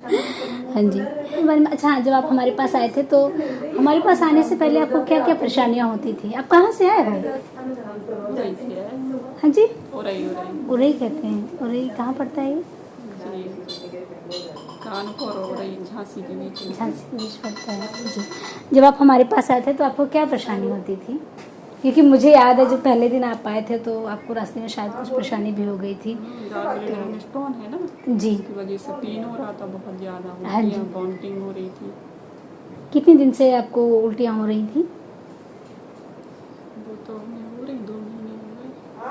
हाँ जी। अच्छा, जब आप हमारे पास आए थे तो हमारे पास आने से पहले आपको क्या क्या परेशानियाँ होती थी? आप कहाँ से आए हो? उरई से है। हाँ जी, उरई उरई कहते हैं। उरई कहाँ पड़ता है ये? कानपुर और उरई झांसी के बीच में। झांसी के बीच पड़ता है जी। जब आप हमारे पास आए थे तो आपको क्या परेशानी होती थी? क्योंकि मुझे याद है जब पहले दिन आप आए थे तो आपको रास्ते में शायद कुछ परेशानी भी हो गई थी। गॉलब्लैडर में स्टोन है ना, जी। उसकी वजह से पेन हो रहा था बहुत ज़्यादा, हाँ जी। उल्टियाँ वॉमिटिंग हो रही थी। कितने दिन से आपको उल्टियाँ हो रही थी? वो तो हो रही 2 महीने हो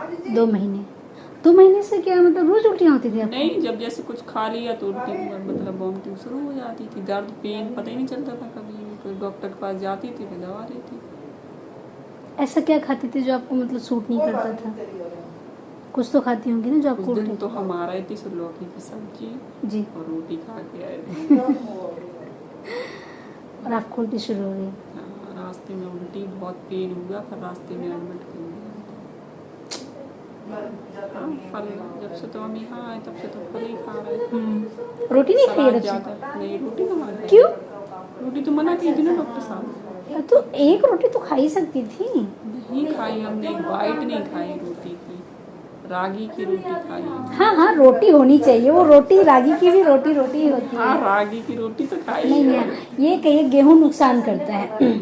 गए। 2 महीने। 2 महीने से क्या मतलब रोज उल्टियाँ होती थी आपको? नहीं, जब जैसे कुछ खा लिया तो उल्टी मतलब वॉमिटिंग शुरू हो जाती थी, दर्द पेन पता ही नहीं चलता था कभी। तो डॉक्टर के पास जाती थी, फिर दवा लेती। ऐसा क्या खाती थी जो आपको मतलब सूट नहीं करता था? कुछ तो खाती होंगी ना जो उस आपको दिन उल्टी? तो हम आ रहे थे सो लौकी की सब्जी जी। और रोटी खा के आए थे। और आपको उल्टी शुरू हो गई? हाँ, रास्ते में उल्टी बहुत पेन हुआ, फिर रास्ते में एडमिट कर दिया। हाँ, फल जब से तो हम यहाँ आए तब से तो फल ही खा रहे थे। रोटी नहीं खाई सलाद तब से? ज़्यादा नहीं, रोटी तो मना क्यों? रोटी तो मना की थी ना डॉक्टर साहब। तो एक रोटी तो खा ही सकती थी। नहीं खाई हमने, एक बाइट नहीं खाई रोटी की, रागी की रोटी खाई। हाँ हाँ, रोटी होनी चाहिए। वो रोटी रागी की भी रोटी रोटी ही होती हाँ, है। रागी की रोटी तो खाई नहीं है। नहीं, ये कहिए गेहूं नुकसान करता है।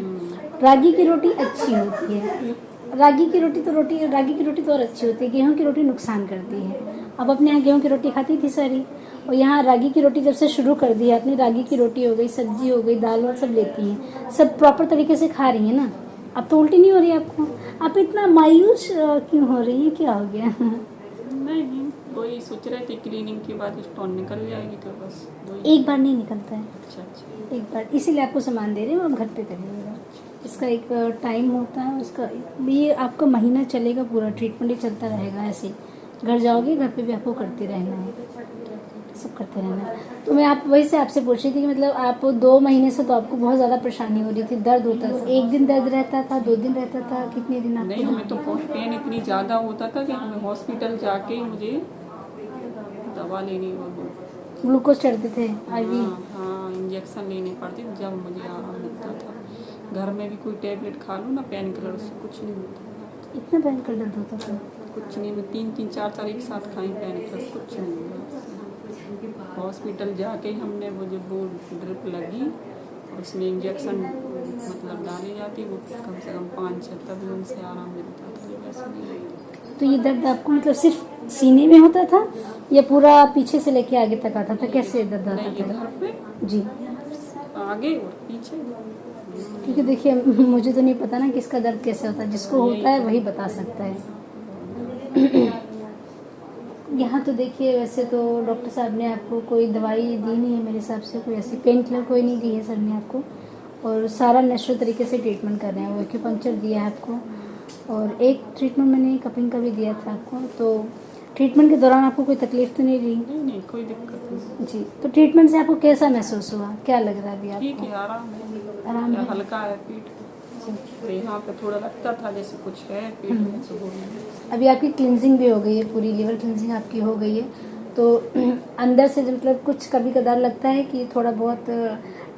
रागी की रोटी अच्छी होती है। रागी की रोटी तो और अच्छी होती है। गेहूं की रोटी नुकसान करती है। अब अपने यहाँ गेहूं की रोटी खाती थी सारी, और यहाँ रागी की रोटी जब से शुरू कर दी है अपनी, रागी की रोटी हो गई, सब्जी हो गई, दाल वाल सब लेती हैं, सब प्रॉपर तरीके से खा रही है ना। अब तो उल्टी नहीं हो रही है आपको। आप इतना मायूस क्यों हो रही है? क्या हो गया? नहीं, वही सोच रहे थे क्लीनिंग के बाद स्टोन निकल जाएगी तो बस वही। एक बार नहीं निकलता है, अच्छा अच्छा। एक बार। इसीलिए आपको सामान दे रहे हैं, आप घर पे करिएगा। इसका एक टाइम होता है उसका। ये आपका महीना चलेगा, पूरा ट्रीटमेंट ही चलता रहेगा ऐसे ही। घर जाओगे, घर पे भी आपको करते रहना है, सब करते रहना है। तो मैं आप वही से आपसे पूछ रही थी कि मतलब आप 2 महीने से तो आपको बहुत ज़्यादा परेशानी हो रही थी, दर्द होता था। एक दिन दर्द रहता था, 2 दिन रहता था, कितने दिन नहीं, आपको? हमें तो बहुत पेन इतनी ज़्यादा होता था कि हमें हॉस्पिटल जाके ही मुझे दवा लेनी होगी। ग्लूकोज चढ़ते थे IV? हाँ हाँ, इंजेक्शन लेने पड़ते थे जब मुझे आराम मिलता था। घर में भी कोई टैबलेट खा लूँ ना पेन किलर, उससे कुछ नहीं होता। इतना भयंकर दर्द होता था? कुछ नहीं, मैं 3-3 4-4 एक साथ खाई पेन किलर, कुछ नहीं हुआ। हॉस्पिटल जाके ही हमने मुझे वो ड्रिप लगी, उसमें इंजेक्शन मतलब डाली जाती, वो कम से कम 5-6, तभी उनसे आराम मिलता था, वैसे नहीं होता। तो ये दर्द आपको मतलब सिर्फ सीने में होता था या पूरा पीछे से लेके आगे तक आता था? कैसे दर्द आता नहीं, था? इधर पे जी। आगे और पीछे। क्योंकि देखिए मुझे तो नहीं पता ना किसका दर्द कैसे होता है, जिसको होता है वही बता सकता है। यहाँ तो देखिए वैसे तो डॉक्टर साहब ने आपको कोई दवाई दी नहीं है मेरे हिसाब से, कोई ऐसी पेन किलर कोई नहीं दी है सर ने आपको, और सारा नेचुरल तरीके से ट्रीटमेंट कर रहे हैं। वो एक्यूपंक्चर दिया है आपको, और एक ट्रीटमेंट मैंने कपिंग का भी दिया था आपको। तो ट्रीटमेंट के दौरान आपको कोई तकलीफ तो नहीं रही? नहीं नहीं, कोई दिक्कत नहीं। जी। तो ट्रीटमेंट से आपको कैसा महसूस हुआ, क्या लग रहा है अभी ठीक आपको? है, आराम है, आराम है? हल्का है पीठ। तो यहाँ पे थोड़ा लगता था जैसे कुछ है पेट में, तो वो नहीं। अभी आपकी क्लिनजिंग भी हो गई है, पूरी लीवर क्लिनजिंग आपकी हो गई है। तो अंदर से जो मतलब कुछ कभी कदार लगता है कि थोड़ा बहुत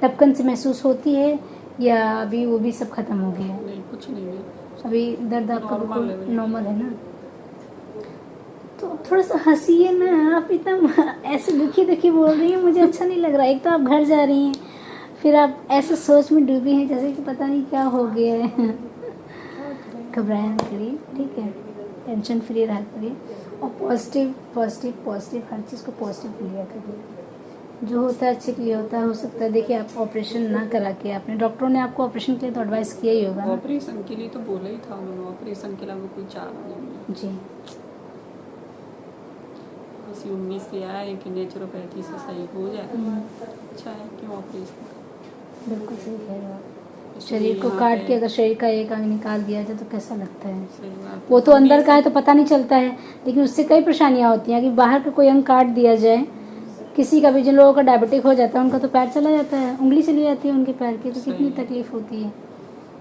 टपकन से महसूस होती है, या अभी वो भी सब खत्म हो गया है? नहीं, कुछ नहीं है, अभी दर्द आपका नॉर्मल बिल्कुल लेवल। नॉर्मल है ना? तो थोड़ा सा हंसिए ना, आप इतना ऐसे दुखी दुखी बोल रही हैं, मुझे अच्छा नहीं लग रहा। एक तो आप घर जा रही हैं, फिर आप ऐसे सोच में डूबी हैं जैसे कि पता नहीं क्या हो गया है। घबराया ना करिए, ठीक है? टेंशन फ्री रहा करिए, और पॉजिटिव पॉजिटिव पॉजिटिव हर चीज़ को पॉजिटिव लिया करिए। जो होता है अच्छे के लिए होता है। हो सकता है देखिए आप ऑपरेशन ना करा के, आपने डॉक्टरों ने आपको ऑपरेशन के लिए तो एडवाइस किया ही होगा ना? ऑपरेशन के लिए तो बोला ही था उन्होंने, ऑपरेशन के अलावा कोई चारा नहीं है। जी। इसी उम्मीद से आया है कि नेचुरोपैथी से सही हो जाए। अच्छा है, क्यों ऑपरेशन? बिल्कुल सही कह रहे हो आप। इसलिए शरीर को यहाँ काट पे के अगर शरीर का एक अंग निकाल दिया जाए तो कैसा लगता है? सही बात वो है, तो हम भी अंदर का है इसी तो पता नहीं चलता है, लेकिन उससे कई परेशानियां होती हैं कि बाहर का कोई अंग काट दिया जाए। किसी का भी, जिन लोगों का डायबिटिक हो जाता है उनका तो पैर चला जाता है, उंगली चली जाती है उनके पैर की, तो कितनी सही। तकलीफ होती है।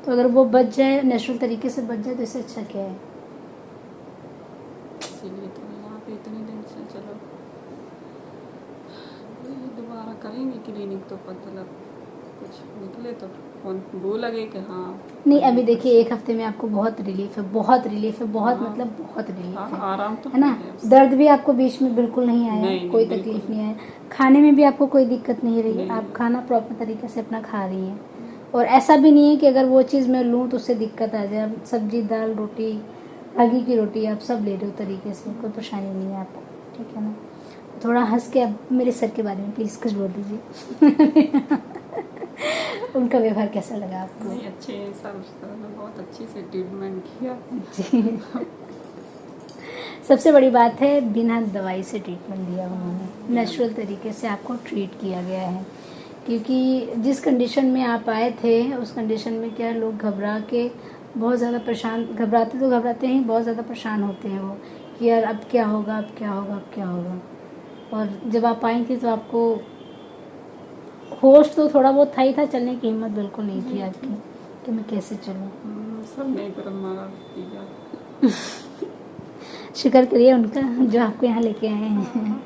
तो अगर वो बच जाए, नेचुरल तरीके से बच जाए, तो इससे अच्छा क्या है? इसीलिए तो यहाँ पे इतने दिन से चलो दोबारा आएंगे क्लिनिक तो मतलब कुछ निकले तो फोन वो लगे कि हाँ। नहीं अभी देखिए 1 हफ्ते में आपको बहुत रिलीफ है, बहुत रिलीफ है, बहुत हाँ। मतलब बहुत रिलीफ हाँ है आराम तो है ना। उससे। दर्द भी आपको बीच में बिल्कुल नहीं आया, नहीं, कोई बिल्कुल तकलीफ नहीं आया। खाने में भी आपको कोई दिक्कत नहीं रही, नहीं। आप खाना प्रॉपर तरीके से अपना खा रही हैं। और ऐसा भी नहीं है कि अगर वो चीज़ मैं लूँ तो उससे दिक्कत आ जाए। आप सब्जी दाल रोटी रागी की रोटी आप सब ले रहे हो तरीके से, कोई परेशानी नहीं है आपको, ठीक है ना। थोड़ा हंस के अब मेरे सर के बारे में प्लीज़ कुछ बोल दीजिए। उनका व्यवहार कैसा लगा आपको? नहीं अच्छे हैं सब, बहुत अच्छे से ट्रीटमेंट किया जी। सबसे बड़ी बात है बिना दवाई से ट्रीटमेंट दिया उन्होंने, नेचुरल तरीके से आपको ट्रीट किया गया है। क्योंकि जिस कंडीशन में आप आए थे उस कंडीशन में क्या लोग घबरा के बहुत ज़्यादा परेशान, घबराते हैं, बहुत ज़्यादा परेशान होते हैं वो कि यार अब क्या होगा, अब क्या होगा, अब क्या होगा। और जब आप आई थी तो आपको होश तो थोड़ा बहुत था ही था, चलने की हिम्मत बिल्कुल नहीं थी आपकी कि मैं कैसे चलूँ। सब नहीं पर हमारा किया। शुक्र करिए उनका जो आपको यहाँ लेके आए हैं।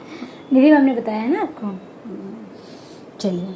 निधि मैम ने बताया है ना आपको। चलिए।